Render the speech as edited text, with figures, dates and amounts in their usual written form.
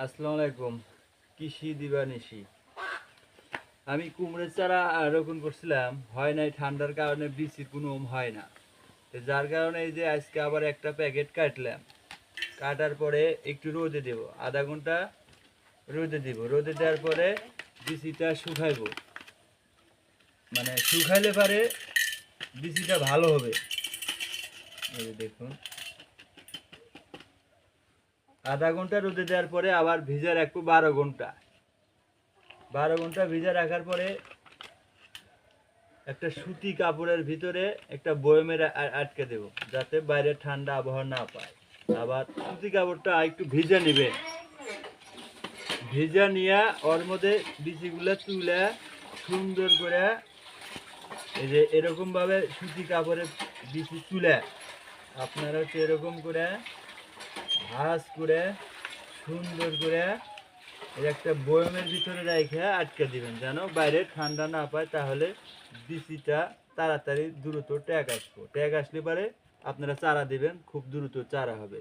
আসসালামু আলাইকুম। কৃষি দিবানিশি। আমি কুমড়োর চারা রোপণ করছিলাম, হয় নাই, ঠান্ডার কারণে বীজের কোনো হয় না। তো যার কারণে এই যে আজকে আবার একটা প্যাকেট কাটলাম। কাটার পরে একটু রোদে দেব, আধা ঘন্টা রোদে দেব। রোদে দেওয়ার পরে বীজটা শুকাইব, মানে শুকাইলে পারে বীজটা ভালো হবে। এই যে দেখুন, আধা ঘন্টা রোদে দেওয়ার পরে আবার ভিজে রাখবো 12 ঘন্টা। 12 ঘন্টা ভিজে রাখার পরে একটা সুতি কাপড়ের ভিতরে একটা বয়মে আটকে দেব, যাতে বাইরে ঠান্ডা আবহাওয়া না পায়। আবার সুতি কাপড়টা একটু ভিজে নেবে, ভিজা নিয়ে ওর মধ্যে বিচিগুলো তুলে সুন্দর করে এই যে এরকম ভাবে সুতি কাপড়ে বিচি তুলে আপনারা হচ্ছে এরকম করে ভাঁজ করে সুন্দর করে এই একটা বয়মের ভিতরে রেখে আটকে দিবেন, যেন বাইরে ঠান্ডা না পায়। তাহলে বিচিটা তাড়াতাড়ি দ্রুত ট্যাগ আসবো, ট্যাগ আসলে পারে আপনারা চারা দিবেন, খুব দ্রুত চারা হবে।